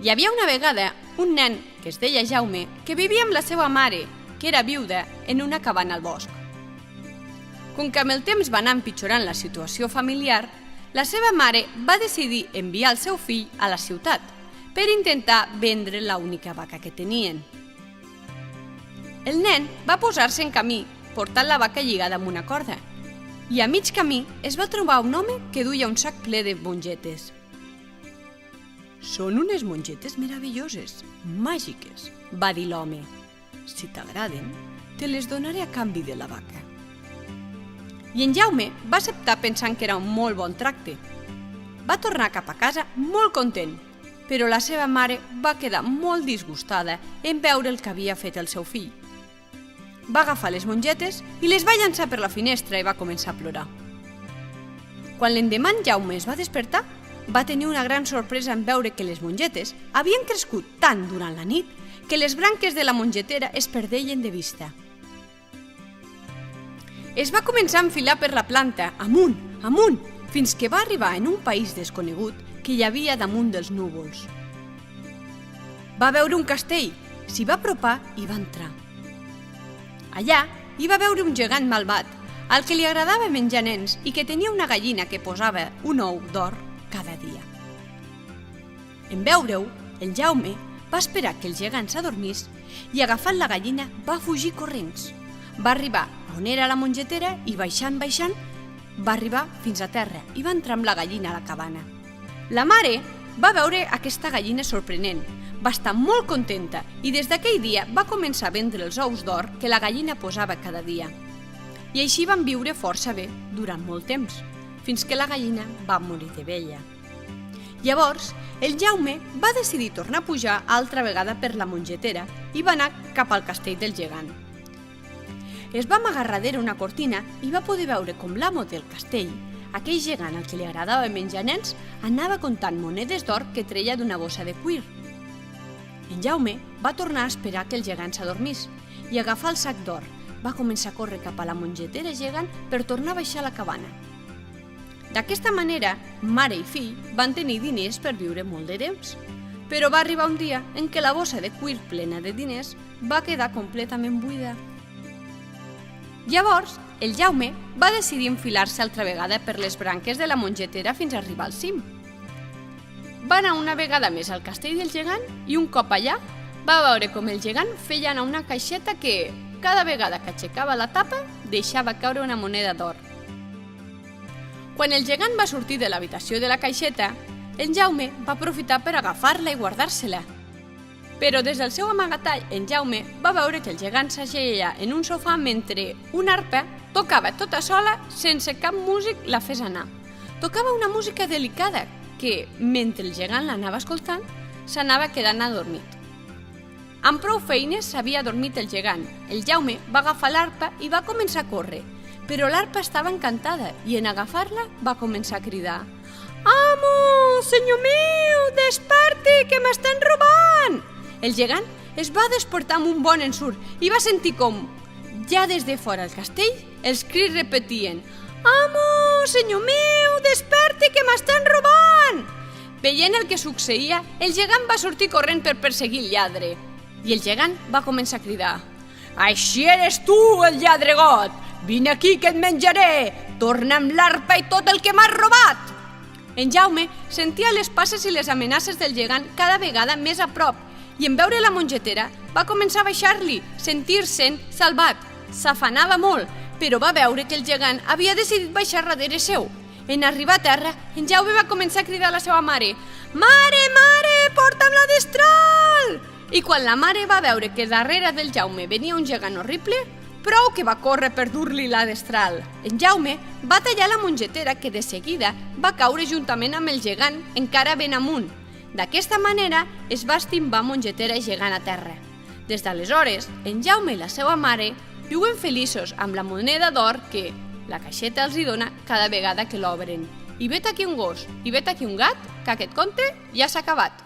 Hi havia una vegada un nen que es deia Jaume que vivia amb la seva mare, que era viuda, en una cabana al bosc. Com que amb el temps va anar empitjorant la situació familiar, la seva mare va decidir enviar el seu fill a la ciutat per intentar vendre l'única vaca que tenien. El nen va posar-se en camí portant la vaca lligada amb una corda i a mig camí es va trobar un home que duia un sac ple de mongetes. «Són unes mongetes meravelloses, màgiques», va dir l'home. «Si t'agraden, te les donaré a canvi de la vaca». I en Jaume va acceptar pensant que era un molt bon tracte. Va tornar cap a casa molt content, però la seva mare va quedar molt disgustada en veure el que havia fet el seu fill. Va agafar les mongetes i les va llançar per la finestra i va començar a plorar. Quan l'endemà en Jaume es va despertar, va tenir una gran sorpresa en veure que les mongetes havien crescut tant durant la nit que les branques de la mongetera es perdeien de vista. Es va començar a enfilar per la planta, amunt, amunt, fins que va arribar en un país desconegut que hi havia damunt dels núvols. Va veure un castell, s'hi va apropar i va entrar. Allà hi va veure un gegant malvat, al que li agradava menjar nens i que tenia una gallina que posava un ou d'or cada dia. En veure-ho, el Jaume va esperar que el gegant s'adormís i agafant la gallina va fugir corrents. Va arribar on era la mongetera i baixant, va arribar fins a terra i va entrar amb la gallina a la cabana. La mare va veure aquesta gallina sorprenent, va estar molt contenta i des d'aquell dia va començar a vendre els ous d'or que la gallina posava cada dia. I així van viure força bé durant molt temps, fins que la gallina va morir de vella. Llavors, el Jaume va decidir tornar a pujar altra vegada per la mongetera i va anar cap al castell del gegant. Es va amagar darrere una cortina i va poder veure com l'amo del castell, aquell gegant al que li agradava menjar nens, anava comptant monedes d'or que treia d'una bossa de cuir. En Jaume va tornar a esperar que el gegant s'adormís i agafar el sac d'or. Va començar a córrer cap a la mongetera gegant per tornar a baixar a la cabana. D'aquesta manera, mare i fill van tenir diners per viure molt de temps, però va arribar un dia en què la bossa de cuir plena de diners va quedar completament buida. Llavors, el Jaume va decidir enfilar-se altra vegada per les branques de la mongetera fins a arribar al cim. Va anar una vegada més al castell del gegant i un cop allà va veure com el gegant feia anar una caixeta que, cada vegada que aixecava la tapa, deixava caure una moneda d'or. Quan el gegant va sortir de l'habitació de la caixeta, en Jaume va aprofitar per agafar-la i guardar-se-la. Però des del seu amagatall, en Jaume va veure que el gegant s'ajeia en un sofà mentre una arpa tocava tota sola sense cap músic la fes anar. Tocava una música delicada que, mentre el gegant l'anava escoltant, s'anava quedant adormit. Amb prou feines s'havia adormit el gegant. El Jaume va agafar l'arpa i va començar a córrer, però l'arpa estava encantada i en agafar-la va començar a cridar: «Amo, senyor meu, desperti, que m'estan robant!» El gegant es va despertar amb un bon ensurt i va sentir com, ja des de fora del castell, els crits repetien: «Amo, senyor meu, desperti, que m'estan robant!» Veient el que succeïa, el gegant va sortir corrent per perseguir el lladre. I el gegant va començar a cridar: «Així eres tu, el lladregot! Vine aquí que et menjaré! Torna amb l'arpa i tot el que m'has robat!» En Jaume sentia les passes i les amenaces del gegant cada vegada més a prop i en veure la mongetera va començar a baixar-li, sentir-se'n salvat. S'afanava molt, però va veure que el gegant havia decidit baixar darrere seu. En arribar a terra, en Jaume va començar a cridar a la seva mare: «Mare, mare, porta'm la destral!» I quan la mare va veure que darrere del Jaume venia un gegant horrible, prou que va córrer per dur-li la destral. En Jaume va tallar la mongetera que de seguida va caure juntament amb el gegant encara ben amunt. D'aquesta manera es va estimbar mongetera i gegant a terra. Des d'aleshores, en Jaume i la seva mare viuen feliços amb la moneda d'or que la caixeta els hi dona cada vegada que l'obren. I vet aquí un gos, i vet aquí un gat, que aquest conte ja s'ha acabat.